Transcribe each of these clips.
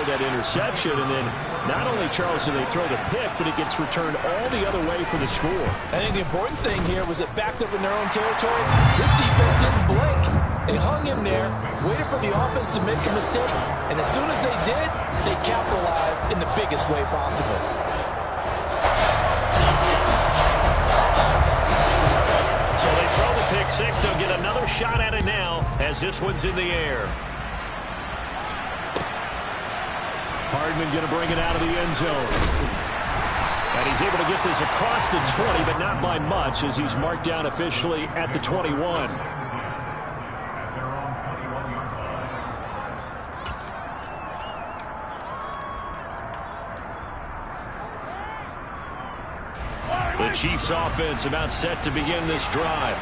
that interception. And then not only, Charles, do they throw the pick, but it gets returned all the other way for the score. I think the important thing here was it backed up in their own territory. This defense didn't blink. They hung him there, waited for the offense to make a mistake, and as soon as they did, they capitalized in the biggest way possible. So they throw the pick six. They'll get another shot at it now as this one's in the air. Hardman going to bring it out of the end zone. And he's able to get this across the 20, but not by much as he's marked down officially at the 21. The Chiefs offense about set to begin this drive.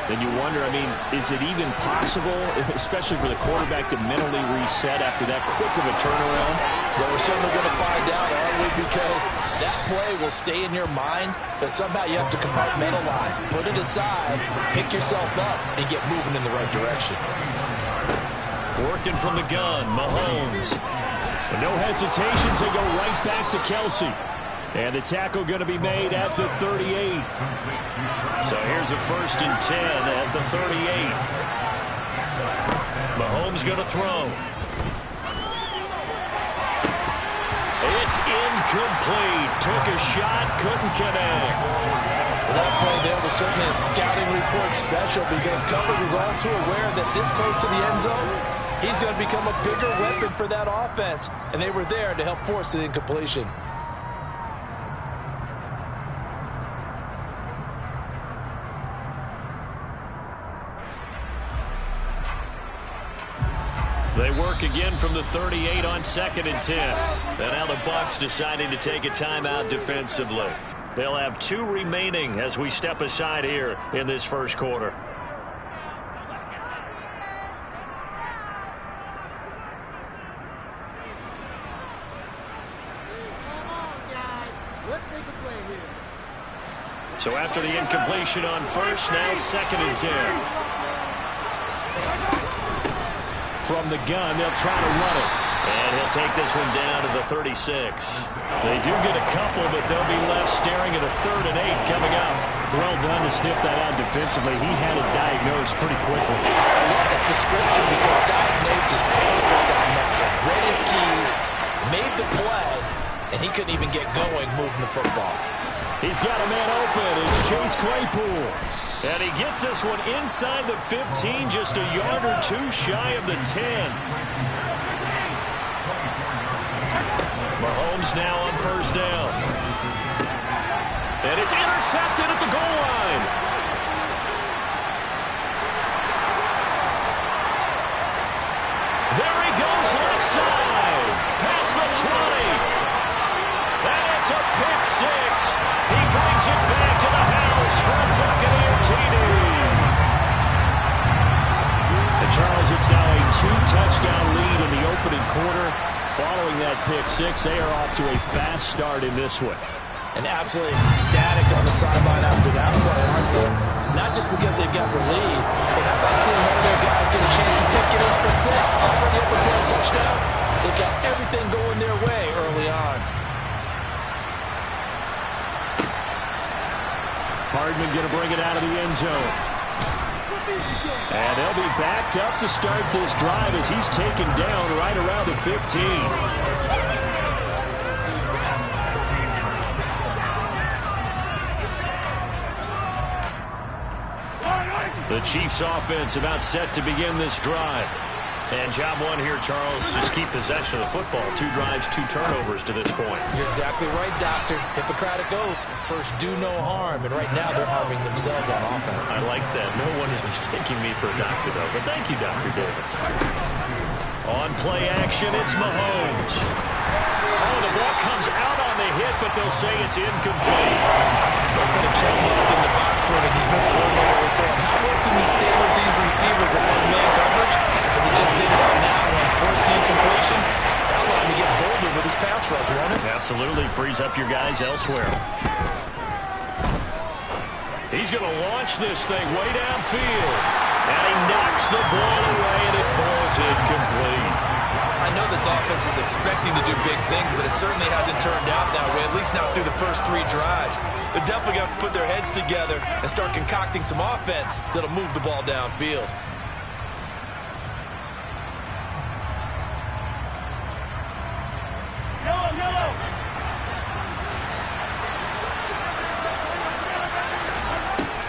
Then you wonder, I mean, is it even possible, especially for the quarterback, to mentally reset after that quick of a turnaround? Well, we're certainly going to find out, aren't we? Because that play will stay in your mind, but somehow you have to compartmentalize, put it aside, pick yourself up, and get moving in the right direction. Working from the gun, Mahomes. But no hesitations, they go right back to Kelsey. And the tackle going to be made at the 38. So here's a 1st and 10 at the 38. Mahomes going to throw. It's incomplete. Took a shot, couldn't connect. For that play, there was certainly a scouting report special because Cover was all too aware that this close to the end zone, he's going to become a bigger weapon for that offense. And they were there to help force the incompletion. They work again from the 38 on 2nd and 10. And now the Bucs deciding to take a timeout defensively. They'll have 2 remaining as we step aside here in this first quarter. So after the incompletion on first, now 2nd and 10. From the gun, they'll try to run it. And he'll take this one down to the 36. They do get a couple, but they'll be left staring at a 3rd and 8 coming up. Well done to sniff that out defensively. He had it diagnosed pretty quickly. I love that description because diagnosed is perfect on that one. Read his keys, made the play, and he couldn't even get going moving the football. He's got a man open. It's Chase Claypool. And he gets this one inside the 15, just a yard or 2 shy of the 10. Mahomes now on 1st down. And it's intercepted at the goal line. There he goes left side. Past the 20. And it's a pick 6. He brings it back to the house from Buccaneer TD. And Charles, it's now a 2-touchdown lead in the opening quarter. Following that pick 6, they are off to a fast start in this one. And absolutely ecstatic on the sideline after that play, aren't they? Not just because they've got the lead, but how about seeing one of their guys get a chance to take it up to 6, already up a pair of touchdowns? They've got everything going their way early on. Hardman going to bring it out of the end zone. And they'll be backed up to start this drive as he's taken down right around the 15. The Chiefs offense about set to begin this drive. And job one here, Charles, just keep possession of the football. 2 drives, 2 turnovers to this point. You're exactly right, Doctor. Hippocratic oath. First, do no harm. And right now, they're harming themselves on offense. I like that. No one is mistaking me for a doctor, though. But thank you, Dr. Davis. On play action, it's Mahomes. Oh, the ball comes out on the hit, but they'll say it's incomplete. They put a check mark in the box where the defense coordinator was saying, how well can we stay with these receivers if we're in man coverage? Because he just did it on that one. Force the incompletion. That allowed him to get bolder with his pass rush, won't it? Absolutely. Frees up your guys elsewhere. He's going to launch this thing way downfield. And he knocks the ball away, and it falls incomplete. I know this offense was expecting to do big things, but it certainly hasn't turned out that way, at least not through the first 3 drives. They're definitely going to have to put their heads together and start concocting some offense that'll move the ball downfield.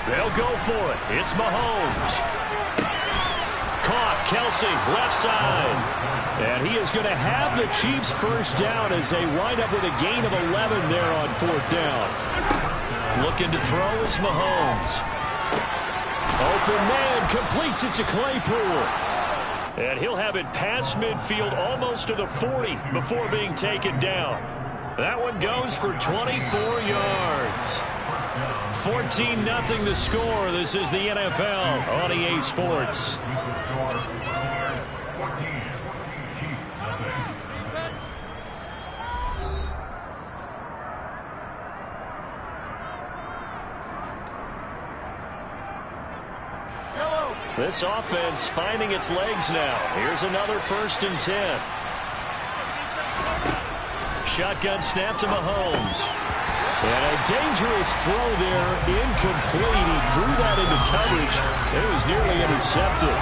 They'll go for it. It's Mahomes. Caught. Kelce, left side. And he is going to have the Chiefs first down as they wind up with a gain of 11 there on 4th down. Looking to throw is Mahomes. Open man, completes it to Claypool. And he'll have it past midfield almost to the 40 before being taken down. That one goes for 24 yards. 14-0 the score. This is the NFL on EA Sports. This offense finding its legs now. Here's another 1st and 10. Shotgun snap to Mahomes. And a dangerous throw there, incomplete. He threw that into coverage. It was nearly intercepted.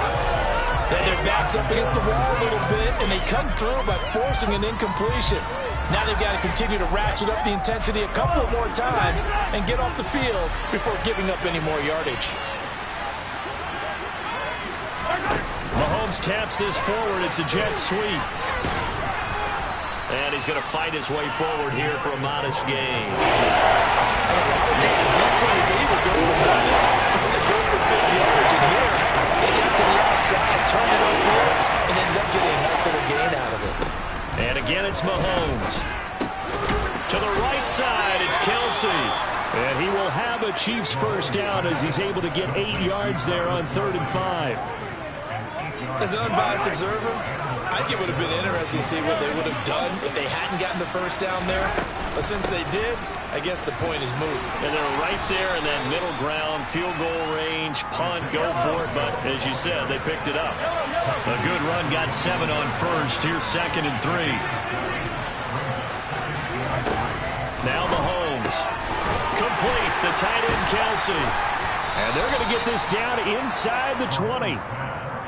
Then their backs up against the wall a little bit, and they come through by forcing an incompletion. Now they've got to continue to ratchet up the intensity a couple of more times and get off the field before giving up any more yardage. Mahomes taps this forward. It's a jet sweep. And he's going to fight his way forward here for a modest gain. A lot of times these plays, they either go for nothing or they go for big yardage. And here, they get to the outside, turn it upfield, and end up getting a nice little gain out of it. And again, it's Mahomes. To the right side, it's Kelce. And he will have a Chiefs first down as he's able to get 8 yards there on 3rd and 5. As an unbiased observer, I think it would have been interesting to see what they would have done if they hadn't gotten the first down there. But since they did, I guess the point is moot. And they're right there in that middle ground, field goal range, punt, go for it. But as you said, they picked it up. A good run, got 7 on 1st. Here's 2nd and 3. Now Mahomes. Complete, the tight end Kelce. And they're going to get this down inside the 20.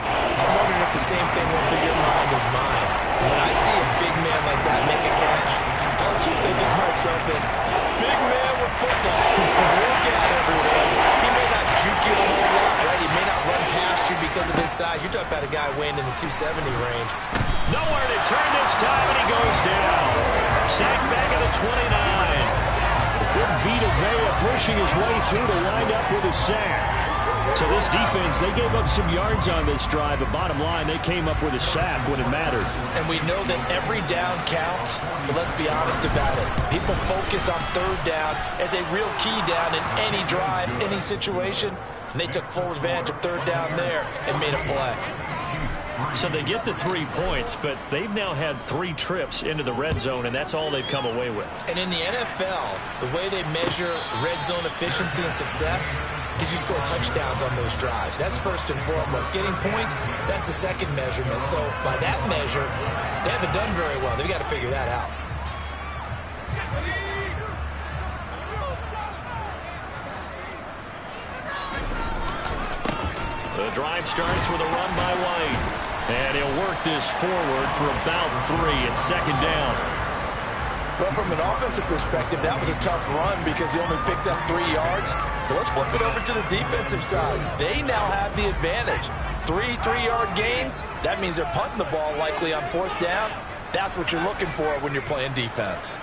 I'm wondering if the same thing went through your mind as mine. When I see a big man like that make a catch, all I keep thinking to myself is, big man with football. Look at everyone. He may not juke you a whole lot, right? He may not run past you because of his size. You're talking about a guy weighing in the 270 range. Nowhere to turn this time, and he goes down. Sacked back at the 29. Big Vita Vea pushing his way through to wind up with a sack. So this defense, they gave up some yards on this drive, but bottom line, they came up with a sack when it mattered. And we know that every down counts, but let's be honest about it. People focus on 3rd down as a real key down in any drive, any situation, and they took full advantage of 3rd down there and made a play. So they get the 3 points, but they've now had 3 trips into the red zone, and that's all they've come away with. And in the NFL, the way they measure red zone efficiency and success is you score touchdowns on those drives. That's first and foremost. Getting points, that's the second measurement. So by that measure, they haven't done very well. They've got to figure that out. The drive starts with a run by White. And he'll work this forward for about 3 at 2nd down. Well, from an offensive perspective, that was a tough run because he only picked up 3 yards. But let's flip it over to the defensive side. They now have the advantage. 3 3-yard gains, that means they're punting the ball likely on 4th down. That's what you're looking for when you're playing defense.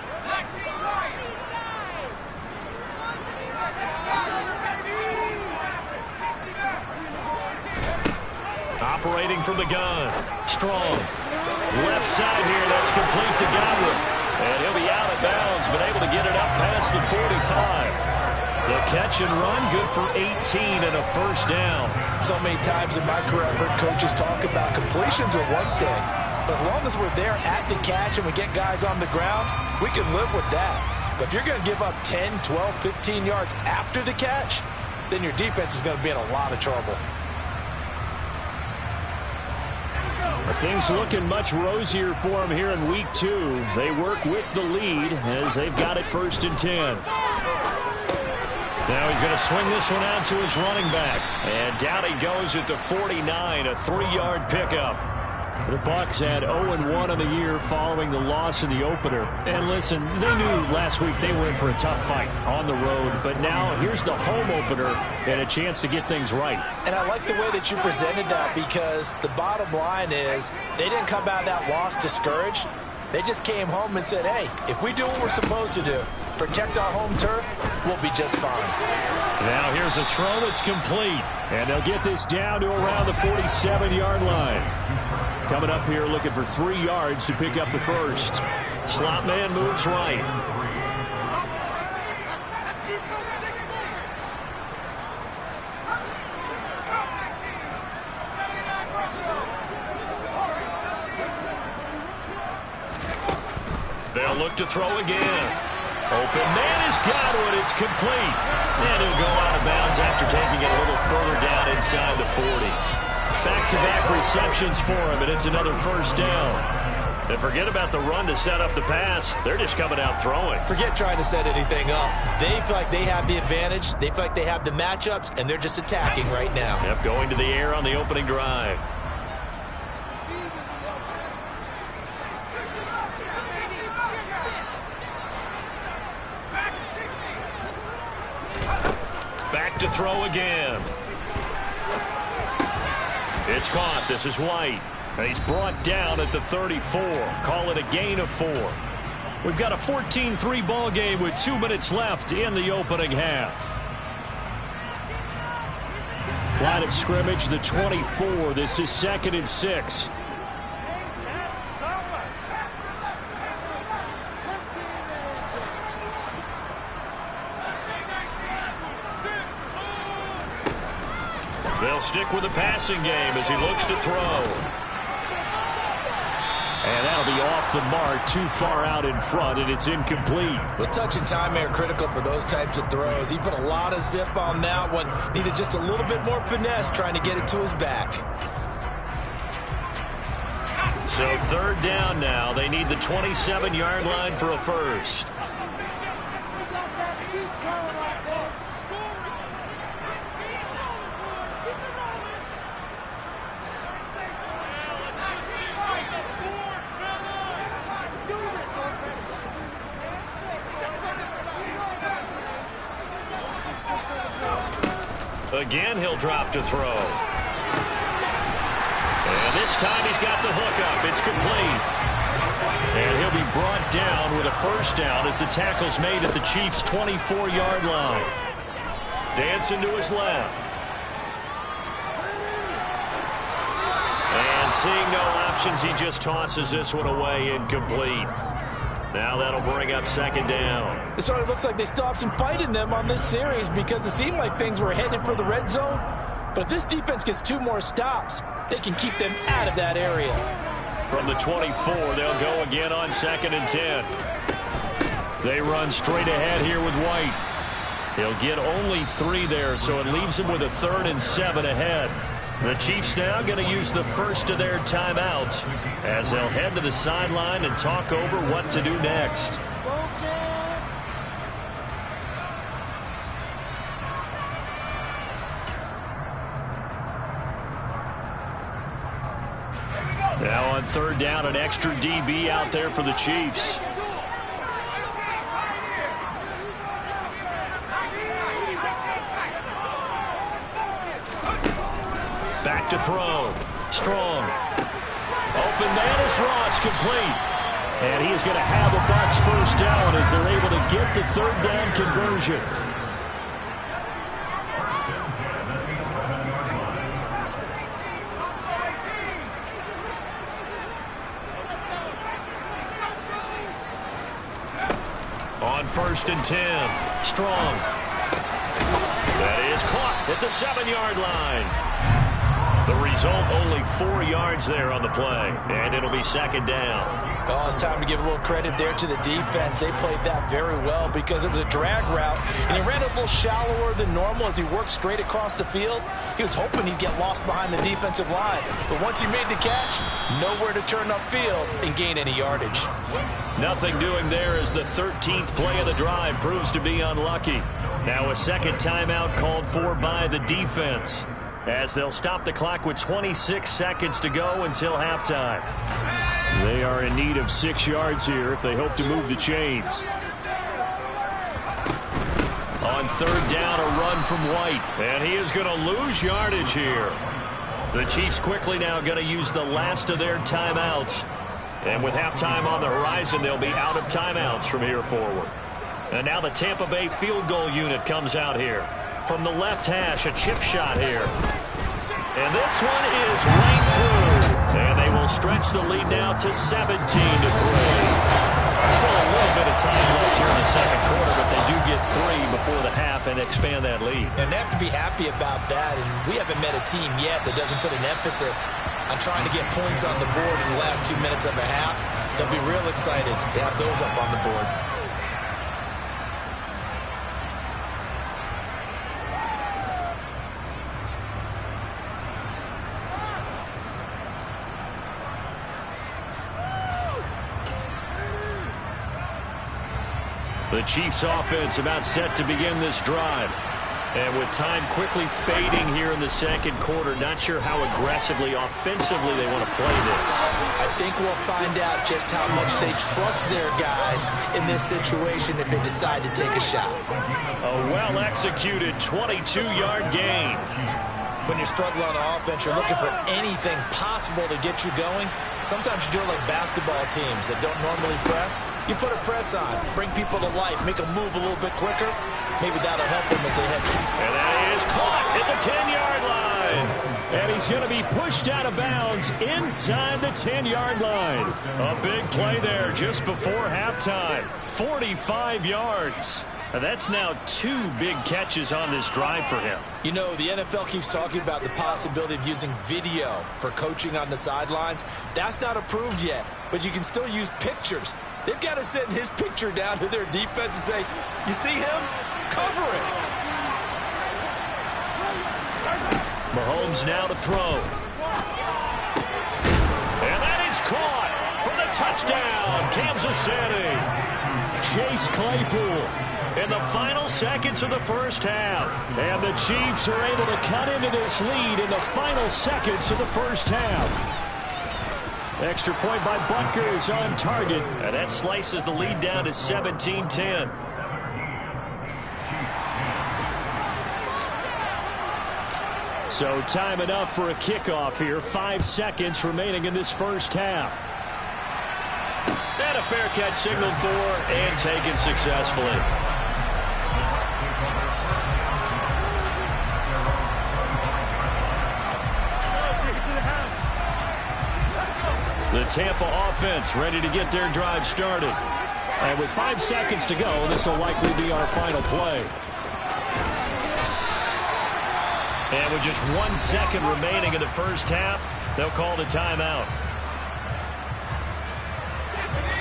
Operating from the gun. Strong. Left side here. That's complete to Godwin. And he'll be out of bounds, but able to get it up past the 45. The catch and run, good for 18 and a first down. So many times in my career, I've heard coaches talk about completions are one thing. But as long as we're there at the catch and we get guys on the ground, we can live with that. But if you're going to give up 10, 12, 15 yards after the catch, then your defense is going to be in a lot of trouble. Things looking much rosier for them here in week 2. They work with the lead as they've got it 1st and 10. Now he's going to swing this one out to his running back. And down he goes at the 49, a 3-yard pickup. The Bucs had 0-1 on the year following the loss in the opener. And listen, they knew last week they were in for a tough fight on the road. But now here's the home opener and a chance to get things right. And I like the way that you presented that, because the bottom line is they didn't come out of that loss discouraged. They just came home and said, hey, if we do what we're supposed to do, protect our home turf, we'll be just fine. Now here's a throw that's complete. And they'll get this down to around the 47-yard line. Coming up here looking for 3 yards to pick up the first. Slot man moves right. They'll look to throw again. Open man has got one. It's complete. And he'll go out of bounds after taking it a little further down inside the 40. Back-to-back receptions for him, and it's another first down. And forget about the run to set up the pass. They're just coming out throwing. Forget trying to set anything up. They feel like they have the advantage. They feel like they have the matchups, and they're just attacking right now. Yep, going to the air on the opening drive. Back to throw again. It's caught. This is White. And he's brought down at the 34. Call it a gain of 4. We've got a 14-3 ball game with 2 minutes left in the opening half. Line of scrimmage, the 24. This is 2nd and 6. They'll stick with the passing game as he looks to throw. And that'll be off the mark, too far out in front, and it's incomplete. Well, touch and time are critical for those types of throws. He put a lot of zip on that one. Needed just a little bit more finesse trying to get it to his back. So 3rd down now. They need the 27-yard line for a first. Again, he'll drop to throw. And this time he's got the hookup. It's complete. And he'll be brought down with a first down as the tackle's made at the Chiefs' 24-yard line. Dancing to his left. And seeing no options, he just tosses this one away, incomplete. Now that'll bring up 2nd down. It sort of looks like they still have some fight in them on this series, because it seemed like things were headed for the red zone. But if this defense gets 2 more stops, they can keep them out of that area. From the 24, they'll go again on 2nd and 10. They run straight ahead here with White. He'll get only 3 there, so it leaves him with a 3rd and 7 ahead. The Chiefs now going to use the first of their timeouts as they'll head to the sideline and talk over what to do next. Now on 3rd down, an extra DB out there for the Chiefs. Back to throw. Strong. Open man is Ross, complete. And he is going to have the Bucs first down as they're able to get the 3rd down conversion. On 1st and 10. Strong. That is caught at the 7-yard line. The result, only 4 yards there on the play. And it'll be 2nd down. Oh, it's time to give a little credit there to the defense. They played that very well because it was a drag route, and he ran a little shallower than normal as he worked straight across the field. He was hoping he'd get lost behind the defensive line, but once he made the catch, nowhere to turn upfield and gain any yardage. Nothing doing there as the 13th play of the drive proves to be unlucky. Now a second timeout called for by the defense, as they'll stop the clock with 26 seconds to go until halftime. They are in need of 6 yards here if they hope to move the chains. On third down, a run from White, and he is going to lose yardage here. The Chiefs quickly now going to use the last of their timeouts. And with halftime on the horizon, they'll be out of timeouts from here forward. And now the Tampa Bay field goal unit comes out here. From the left hash, a chip shot here. And this one is right through. And they will stretch the lead now to 17-3. Still a little bit of time left here in the second quarter, but they do get 3 before the half and expand that lead. And they have to be happy about that. And we haven't met a team yet that doesn't put an emphasis on trying to get points on the board in the last 2 minutes of a half. They'll be real excited to have those up on the board. The Chiefs offense about set to begin this drive. And with time quickly fading here in the second quarter, not sure how aggressively, offensively they want to play this. I think we'll find out just how much they trust their guys in this situation if they decide to take a shot. A well-executed 22-yard gain. When you're struggling on offense, you're looking for anything possible to get you going. Sometimes you do it like basketball teams that don't normally press. You put a press on, bring people to life, make them move a little bit quicker. Maybe that'll help them as they head. And that is caught at the 10-yard line. And he's going to be pushed out of bounds inside the 10-yard line. A big play there just before halftime. 45 yards. And that's now 2 big catches on this drive for him. You know, the NFL keeps talking about the possibility of using video for coaching on the sidelines. That's not approved yet, but you can still use pictures. They've got to send his picture down to their defense and say, you see him? Cover it. Mahomes now to throw. And that is caught for the touchdown, Kansas City. Chase Claypool in the final seconds of the first half. And the Chiefs are able to cut into this lead in the final seconds of the first half. Extra point by Butker is on target. And that slices the lead down to 17-10. So time enough for a kickoff here. 5 seconds remaining in this first half. And a fair catch signaled for and taken successfully. The Tampa offense ready to get their drive started. And with 5 seconds to go, this will likely be our final play. And with just 1 second remaining in the first half, they'll call the timeout.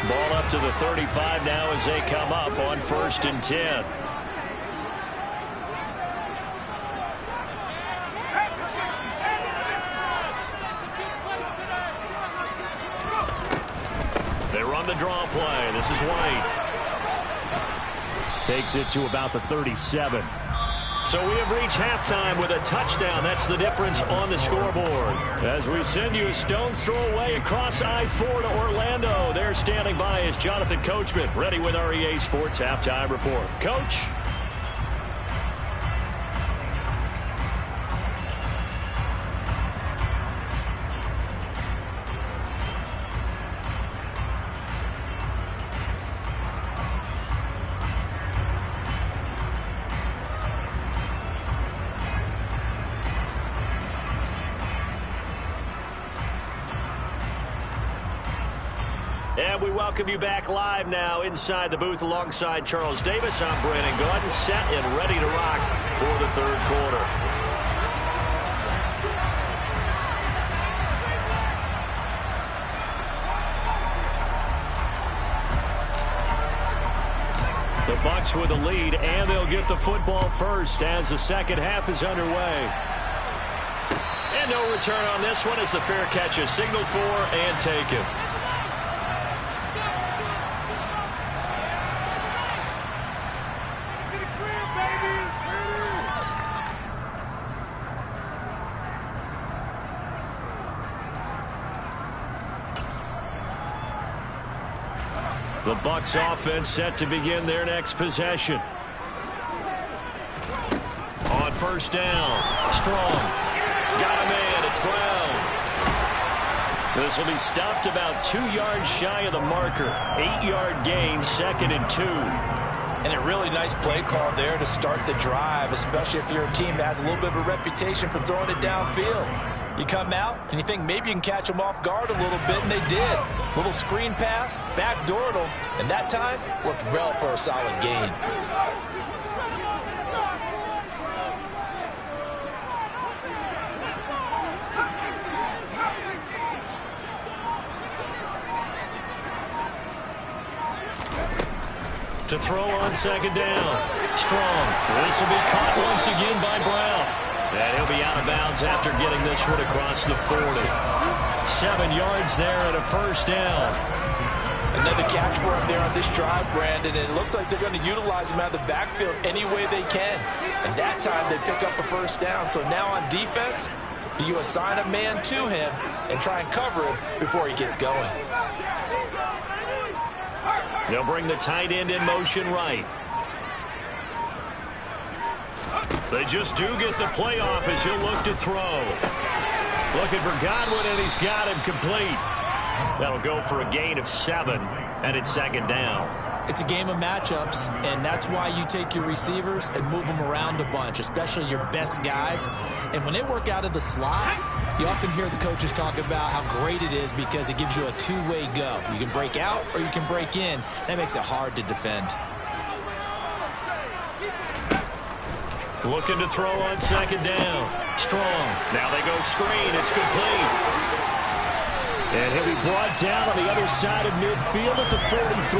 Ball up to the 35 now as they come up on 1st and 10. They run the draw play. This is White. Takes it to about the 37. So we have reached halftime with a touchdown. That's the difference on the scoreboard. As we send you a stone's throw away across I-4 to Orlando. There standing by is Jonathan Coachman, ready with our EA Sports Halftime Report. Coach. And we welcome you back live now inside the booth alongside Charles Davis. I'm Brandon Gaudin, set and ready to rock for the third quarter. The Bucs with the lead, and they'll get the football first as the second half is underway. And no return on this one as the fair catch is signaled for and taken. The Bucs offense set to begin their next possession. On first down, Strong. Got a man, it's Brown. This will be stopped about 2 yards shy of the marker. 8-yard gain, 2nd and 2. And a really nice play call there to start the drive, especially if you're a team that has a little bit of a reputation for throwing it downfield. You come out and you think maybe you can catch them off guard a little bit, and they did. Little screen pass, backdoored them, and that time worked well for a solid gain. To throw on second down. Strong. This will be caught once again by Brown. And he'll be out of bounds after getting this one across the 40. 7 yards there and a first down. Another catch for him there on this drive, Brandon. And it looks like they're going to utilize him out of the backfield any way they can. And that time they pick up a first down. So now on defense, do you assign a man to him and try and cover him before he gets going? They'll bring the tight end in motion right. They just do get the playoff as he'll look to throw. Looking for Godwin, and he's got him complete. That'll go for a gain of 7, and it's second down. It's a game of matchups, and that's why you take your receivers and move them around a bunch, especially your best guys. And when they work out of the slot, you often hear the coaches talk about how great it is because it gives you a two-way go. You can break out or you can break in. That makes it hard to defend. Looking to throw on second down. Strong. Now they go screen. It's complete. And he'll be brought down on the other side of midfield at the 43.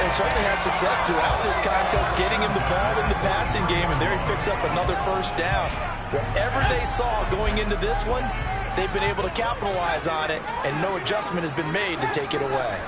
They certainly had success throughout this contest, getting him the ball in the passing game, and there he picks up another first down. Whatever they saw going into this one, they've been able to capitalize on it, and no adjustment has been made to take it away.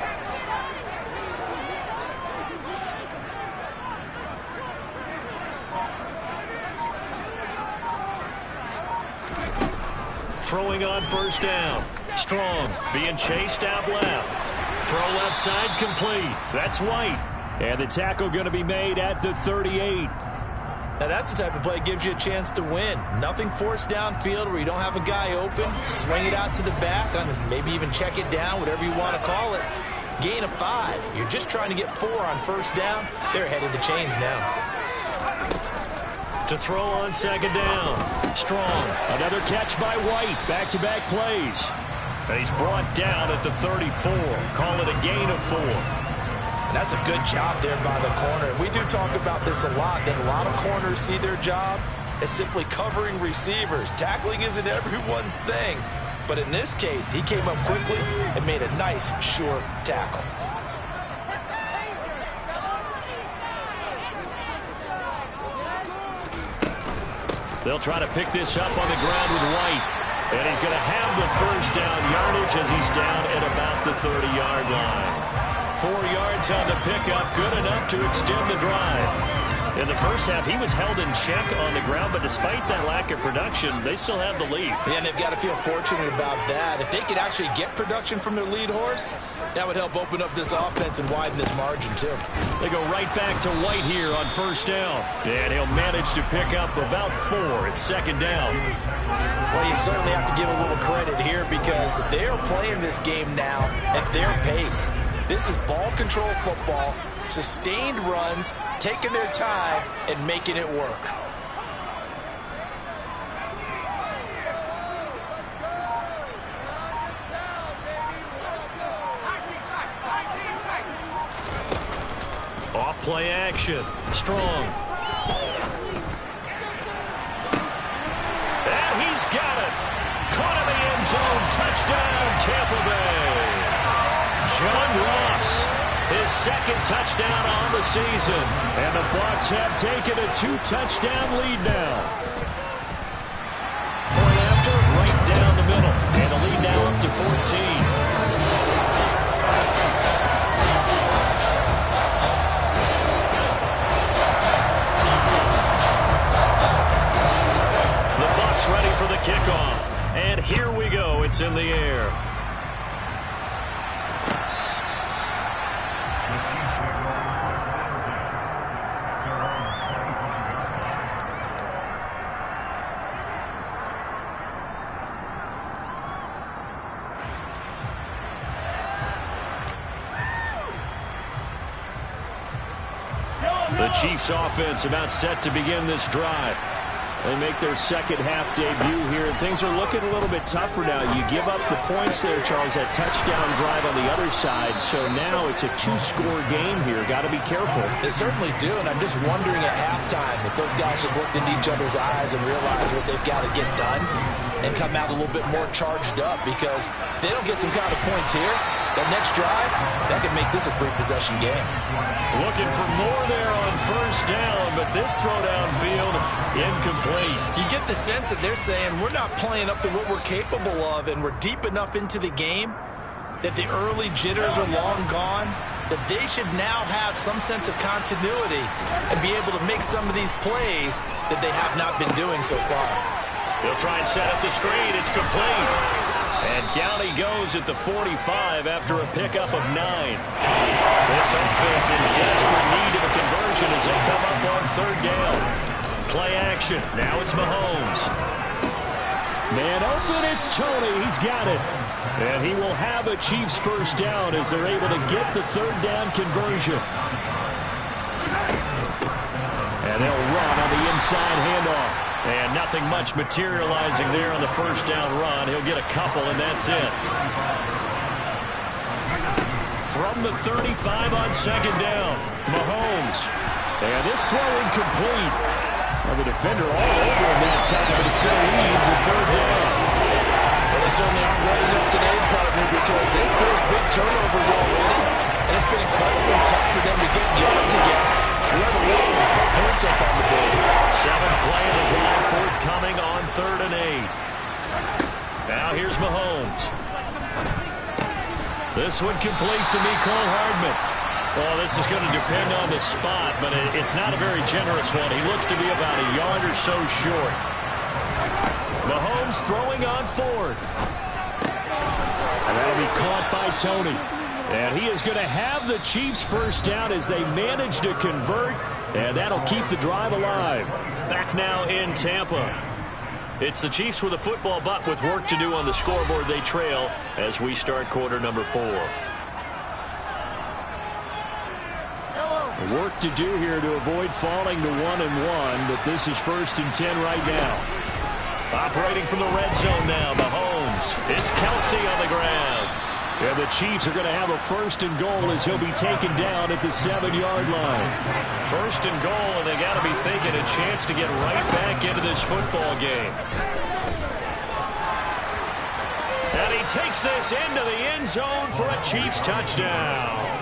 Throwing on first down. Strong being chased out left. Throw left side complete. That's White. And the tackle going to be made at the 38. Now that's the type of play that gives you a chance to win. Nothing forced downfield where you don't have a guy open. Swing it out to the back. Maybe even check it down, whatever you want to call it. Gain of 5. You're just trying to get 4 on first down. They're ahead of the chains now. To throw on second down. Strong. Another catch by White. Back-to-back plays. And he's brought down at the 34. Call it a gain of 4. That's a good job there by the corner. We do talk about this a lot, that a lot of corners see their job as simply covering receivers. Tackling isn't everyone's thing. But in this case, he came up quickly and made a nice, short tackle. They'll try to pick this up on the ground with White. And he's going to have the first down yardage as he's down at about the 30-yard line. 4 yards on the pickup, good enough to extend the drive. In the first half, he was held in check on the ground, but despite that lack of production, they still have the lead. Yeah, and they've got to feel fortunate about that. If they could actually get production from their lead horse, that would help open up this offense and widen this margin, too. They go right back to White here on first down. And he'll manage to pick up about 4 at second down. Well, you certainly have to give a little credit here because they are playing this game now at their pace. This is ball control football, sustained runs, taking their time, and making it work. Off play action. Strong. And he's got it. Caught in the end zone. Touchdown, Tampa Bay. John Ross, his second touchdown on the season. And the Bucs have taken a 2-touchdown lead now. Point after, right down the middle. And the lead now up to 14. Ready for the kickoff. And here we go. It's in the air. The Chiefs offense about set to begin this drive. They make their second half debut here. Things are looking a little bit tougher now. You give up the points there, Charles, that touchdown drive on the other side. So now it's a 2-score game here. Got to be careful. They certainly do, and I'm just wondering at halftime if those guys just looked into each other's eyes and realized what they've got to get done and come out a little bit more charged up, because if they don't get some kind of points here, that next drive, that could make this a free possession game. Looking for more there on first down, but this throw downfield incomplete. You get the sense that they're saying we're not playing up to what we're capable of, and we're deep enough into the game that the early jitters are long gone, that they should now have some sense of continuity and be able to make some of these plays that they have not been doing so far. They'll try and set up the screen. It's complete. And down he goes at the 45 after a pickup of 9. This offense in desperate need of a conversion as they come up on third down. Play action. Now it's Mahomes. Man open, it's Tony. He's got it. And he will have a Chiefs first down as they're able to get the third down conversion. And they'll run on the inside handoff. And nothing much materializing there on the first down run. He'll get a couple, and that's it. From the 35 on second down, Mahomes. And this throw incomplete. Well, the defender all over him that time, but it's going to lead to third down. Well, they certainly aren't ready up today, partner, because they've forced big turnovers already. And it's been incredibly tough for them to get yards against, let alone put points up on the board. 7th play of the drive, forthcoming on 3rd and 8. Now here's Mahomes. This one complete to Mecole Hardman. Well, this is going to depend on the spot, but it's not a very generous one. He looks to be about a yard or so short. Mahomes throwing on 4th. And that'll be caught by Tony. And he is going to have the Chiefs first down as they manage to convert, and that'll keep the drive alive. Back now in Tampa. It's the Chiefs with a football, but with work to do on the scoreboard. They trail as we start quarter number 4. Work to do here to avoid falling to 1-1, but this is 1st and 10 right now. Operating from the red zone now, Mahomes. It's Kelsey on the ground. And the Chiefs are going to have a 1st and goal as he'll be taken down at the 7-yard line. 1st and goal, and they got to be thinking a chance to get right back into this football game. And he takes this into the end zone for a Chiefs touchdown.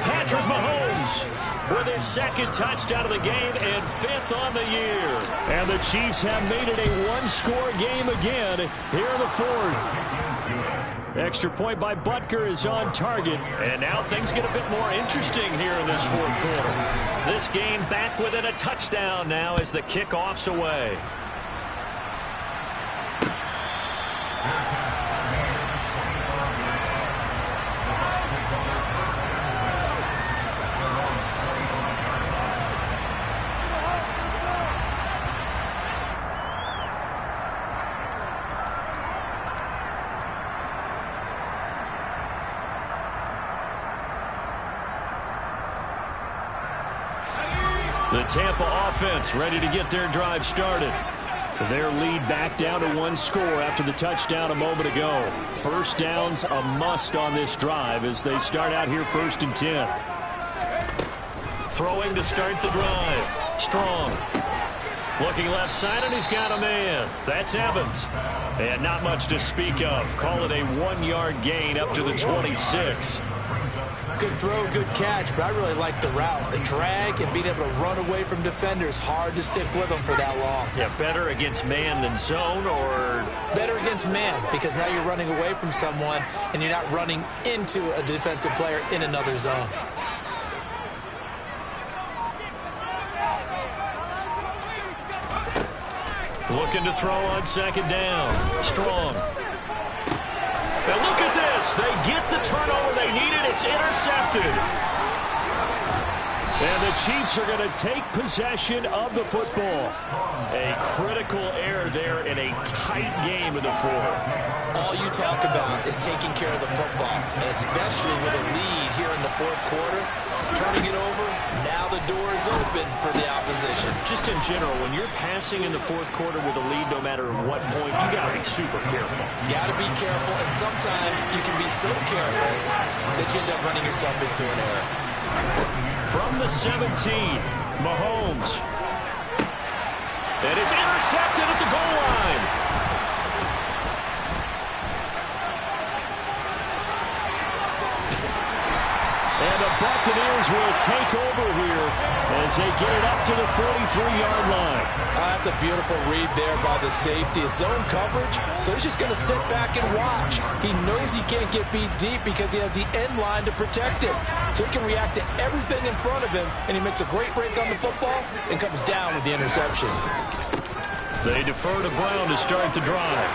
Patrick Mahomes with his 2nd touchdown of the game and 5th on the year. And the Chiefs have made it a 1-score game again here in the 4th. Extra point by Butker is on target. And now things get a bit more interesting here in this 4th quarter. This game back within a touchdown now as the kickoff's away. The Tampa offense ready to get their drive started. Their lead back down to 1 score after the touchdown a moment ago. First down's a must on this drive as they start out here 1st and 10. Throwing to start the drive. Strong. Looking left side, and he's got a man. That's Evans. And not much to speak of. Call it a 1-yard gain up to the 26. Good throw, good catch, but I really like the route. The drag and being able to run away from defenders, hard to stick with them for that long. Yeah, better against man than zone, or? Better against man, because now you're running away from someone and you're not running into a defensive player in another zone. Looking to throw on second down. Strong. Now look at this. They get the turnover they needed. It's intercepted. And the Chiefs are going to take possession of the football. A critical error there in a tight game in the fourth. All you talk about is taking care of the football, and especially with a lead here in the fourth quarter. Turning it over, now the door is open for the opposition. Just in general, when you're passing in the fourth quarter with a lead, no matter what point, you got to be super careful. Got to be careful, and sometimes you can be so careful that you end up running yourself into an error. From the 17, Mahomes. And it's intercepted at the goal line. And the Buccaneers will take over here as they get it up to the 43-yard line. That's a beautiful read there by the safety. It's zone coverage, so he's just going to sit back and watch. He knows he can't get beat deep because he has the end line to protect him. So he can react to everything in front of him, and he makes a great break on the football and comes down with the interception. They defer to Brown to start the drive.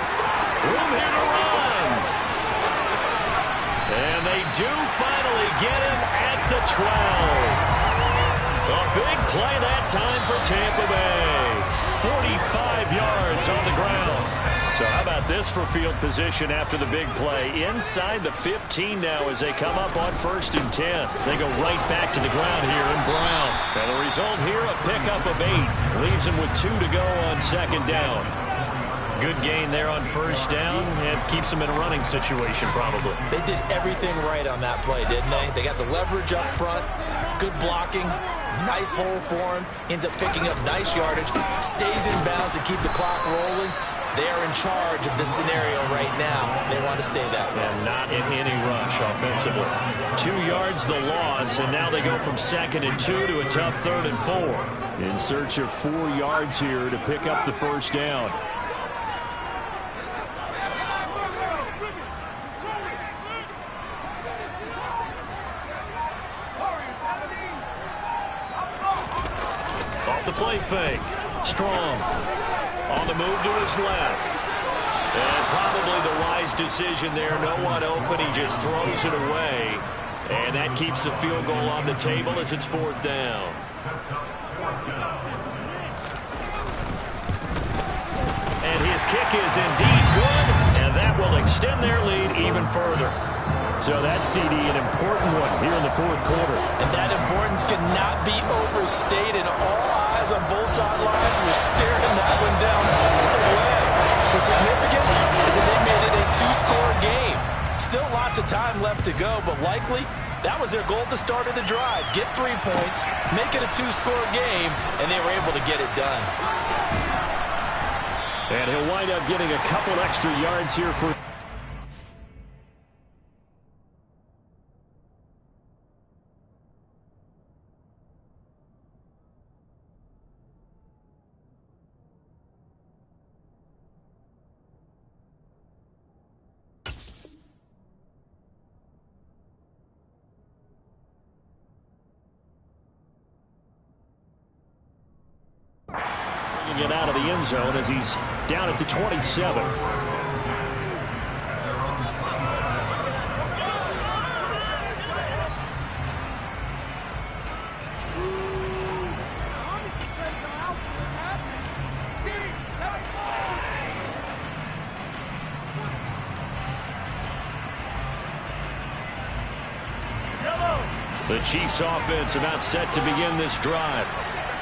Room here to run. And they do finally get him at the 12. A big play that time for Tampa Bay. 45 yards on the ground. So how about this for field position after the big play? Inside the 15 now as they come up on 1st and 10. They go right back to the ground here in Brown. And the result here, a pickup of 8. Leaves him with 2 to go on second down. Good gain there on first down and keeps them in a running situation probably. They did everything right on that play, didn't they? They got the leverage up front, good blocking, nice hole for him, ends up picking up nice yardage, stays in bounds to keep the clock rolling. They are in charge of this scenario right now. They want to stay that way. And not in any rush offensively. 2 yards the loss, and now they go from 2nd and 2 to a tough 3rd and 4. In search of 4 yards here to pick up the first down. The play fake. Strong. On the move to his left. And probably the wise decision there. No one open. He just throws it away. And that keeps the field goal on the table as it's 4th down. And his kick is indeed good. And that will extend their lead even further. So that CD, an important one here in the fourth quarter. And that importance cannot be overstated. All eyes on both sidelines were staring that one down all the way. The significance is that they made it a 2-score game. Still lots of time left to go, but likely that was their goal at the start of the drive. Get 3 points, make it a 2-score game, and they were able to get it done. And he'll wind up getting a couple extra yards here for... it out of the end zone as he's down at the 27. The Chiefs offense about set to begin this drive.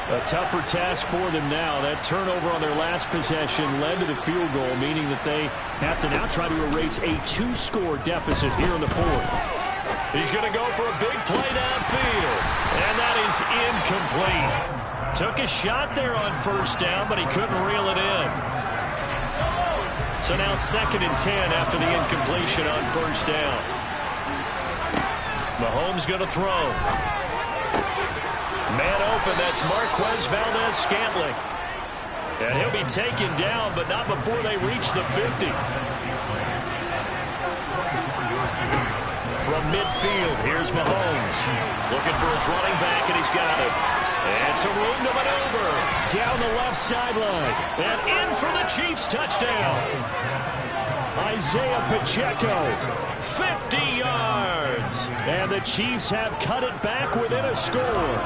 A tougher task for them now. That turnover on their last possession led to the field goal, meaning that they have to now try to erase a 2-score deficit here in the fourth. He's going to go for a big play downfield, and that is incomplete. Took a shot there on first down, but he couldn't reel it in. So now 2nd and 10 after the incompletion on first down. Mahomes going to throw. Man open, that's Marquez Valdes-Scantling. And he'll be taken down, but not before they reach the 50. From midfield, here's Mahomes. Looking for his running back, and he's got it. And some room to maneuver. Down the left sideline. And in for the Chiefs touchdown. Isaiah Pacheco, 50 yards. And the Chiefs have cut it back within a score.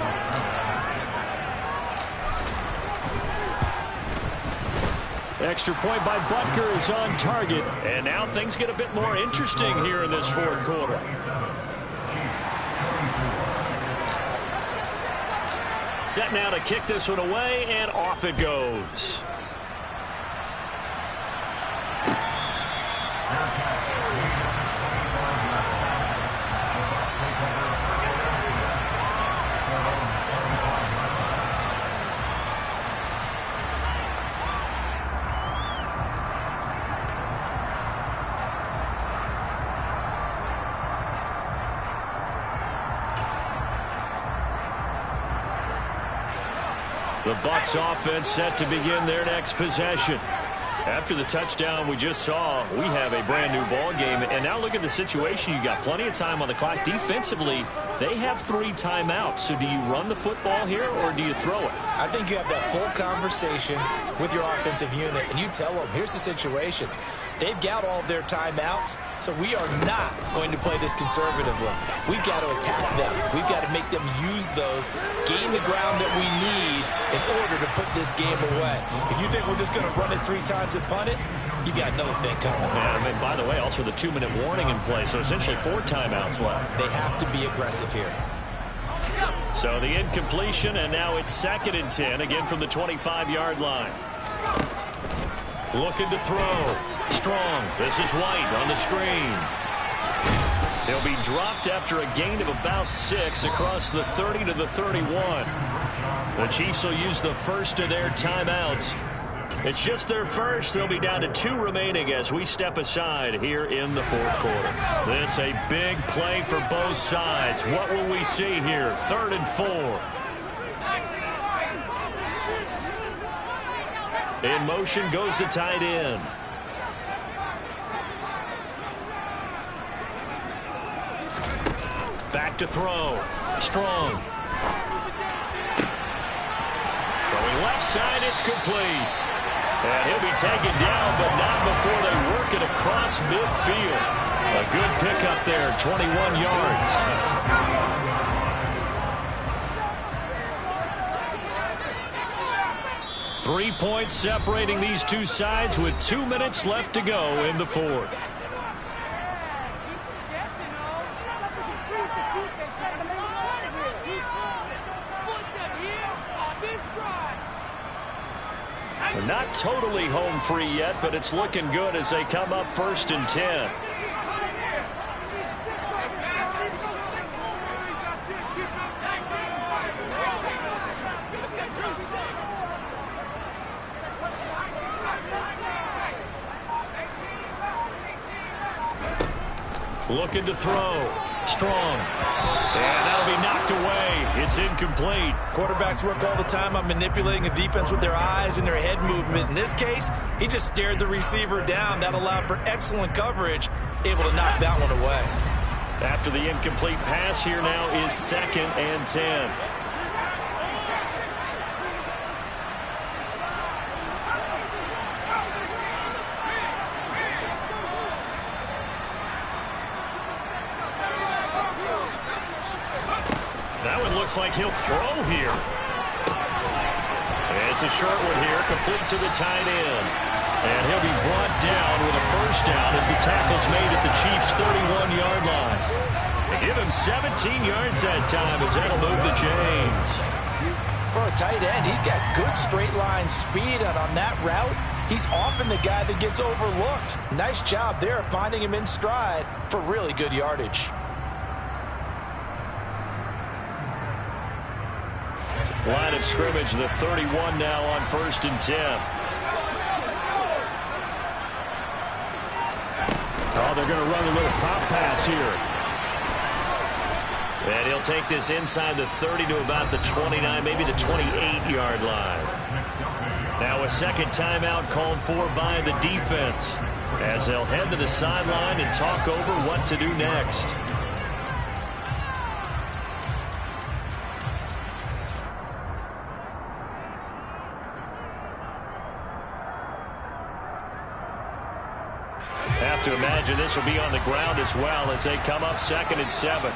Extra point by Butker is on target. And now things get a bit more interesting here in this fourth quarter. Set now to kick this one away, and off it goes. The Bucs offense set to begin their next possession. After the touchdown we just saw, we have a brand new ball game. And now look at the situation. You got plenty of time on the clock. Defensively, they have 3 timeouts. So do you run the football here or do you throw it? I think you have that full conversation with your offensive unit, and you tell them, here's the situation. They've got all their timeouts, so we are not going to play this conservatively. We've got to attack them. We've got to make them use those, gain the ground that we need in order to put this game away. If you think we're just going to run it 3 times and punt it, you got another thing coming. Yeah, I mean, by the way, also the 2-minute warning in play, so essentially 4 timeouts left. They have to be aggressive here. So the incompletion, and now it's 2nd and 10, again from the 25-yard line. Looking to throw. Strong. This is White on the screen. He'll be dropped after a gain of about 6 across the 30 to the 31. The Chiefs will use the first of their timeouts. It's just their first. They'll be down to 2 remaining as we step aside here in the fourth quarter. This a big play for both sides. What will we see here? 3rd and 4. In motion goes the tight end. Back to throw. Strong. Throwing left side, it's complete. And he'll be taken down, but not before they work it across midfield. A good pickup there, 21 yards. 3 points separating these two sides with 2 minutes left to go in the fourth. They're not totally home free yet, but it's looking good as they come up 1st and 10. Looking to throw. Strong. And that'll be knocked away. It's incomplete. Quarterbacks work all the time on manipulating a defense with their eyes and their head movement. In this case, he just stared the receiver down. That allowed for excellent coverage, able to knock that one away. After the incomplete pass, here now is 2nd and 10. That one looks like he'll throw here. It's a short one here, complete to the tight end. And he'll be brought down with a 1st down as the tackle's made at the Chiefs' 31-yard line. They give him 17 yards that time as that'll move the chains. For a tight end, he's got good straight line speed, and on that route, he's often the guy that gets overlooked. Nice job there finding him in stride for really good yardage. Line of scrimmage, the 31 now on 1st and 10. Oh, they're going to run a little pop pass here. And he'll take this inside the 30 to about the 29, maybe the 28-yard line. Now a second timeout called for by the defense, as they'll head to the sideline and talk over what to do next. Have to imagine this will be on the ground as well as they come up 2nd and 7.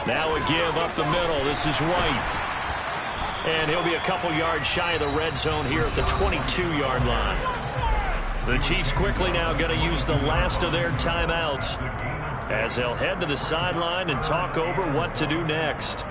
Now a give up the middle. This is White. And he'll be a couple yards shy of the red zone here at the 22-yard line. The Chiefs quickly now going to use the last of their timeouts as they'll head to the sideline and talk over what to do next.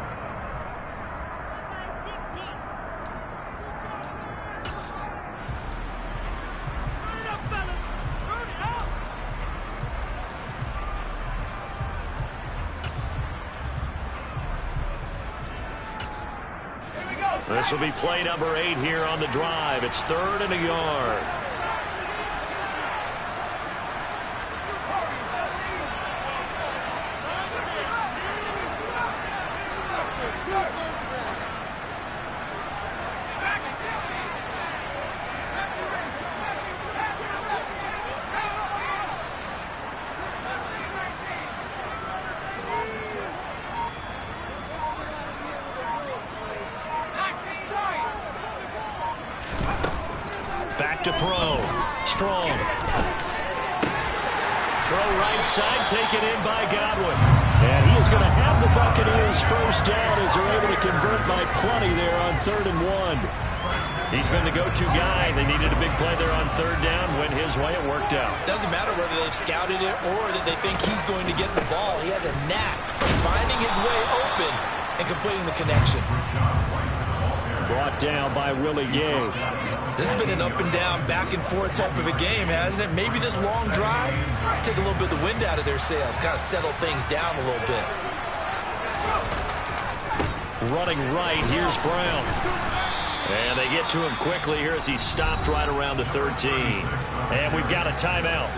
This will be play number 8 here on the drive. It's 3rd and a yard. Back to throw. Strong. Throw right side, taken in by Godwin. And he is going to have the Buccaneers first down as they're able to convert by plenty there on 3rd and 1. He's been the go-to guy. They needed a big play there on 3rd down. Went his way. It worked out. Doesn't matter whether they've scouted it or that they think he's going to get the ball. He has a knack for finding his way open and completing the connection. Brought down by Willie Gay. This has been an up-and-down, back-and-forth type of a game, hasn't it? Maybe this long drive take a little bit of the wind out of their sails, kind of settle things down a little bit. Running right, here's Brown. And they get to him quickly here as he stopped right around the 13. And we've got a timeout.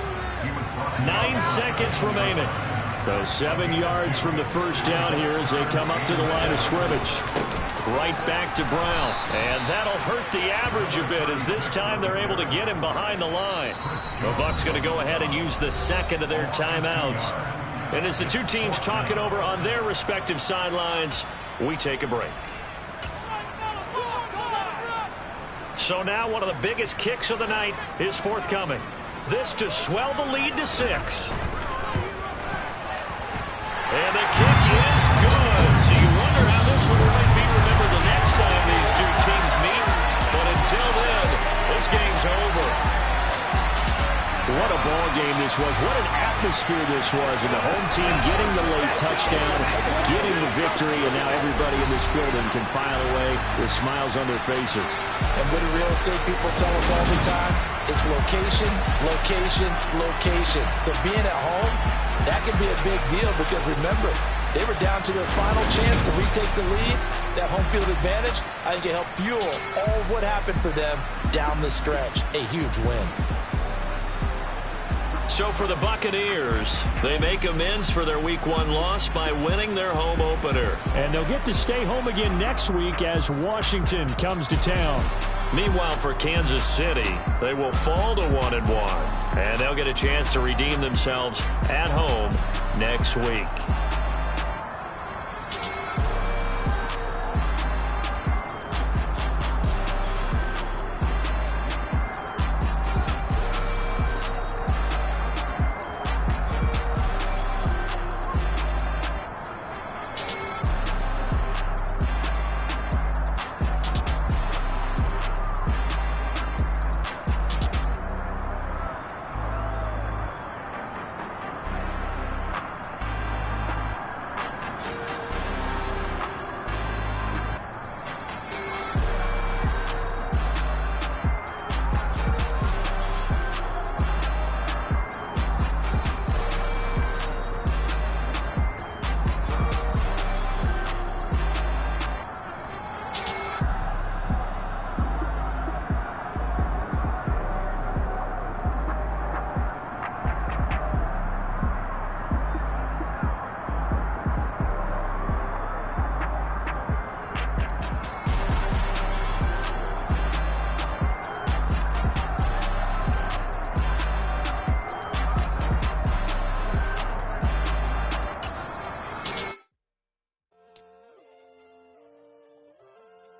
9 seconds remaining. So 7 yards from the first down here as they come up to the line of scrimmage. Right back to Brown. And that'll hurt the average a bit as this time they're able to get him behind the line. The Bucs going to go ahead and use the second of their timeouts. And as the two teams talk it over on their respective sidelines, we take a break. So now one of the biggest kicks of the night is forthcoming. This to swell the lead to 6. And the kick is good. So you wonder how this one might be remembered the next time these two teams meet. But until then, this game's over. What a ball game this was. What an atmosphere this was. And the home team getting the late touchdown, getting the victory, and now everybody in this building can file away with smiles on their faces. And what do real estate people tell us all the time? It's location, location, location. So being at home, that can be a big deal because remember, they were down to their final chance to retake the lead. That home field advantage, I think it helped fuel all what happened for them down the stretch. A huge win. So for the Buccaneers, they make amends for their Week 1 loss by winning their home opener. And they'll get to stay home again next week as Washington comes to town. Meanwhile, for Kansas City, they will fall to 1-1. And they'll get a chance to redeem themselves at home next week.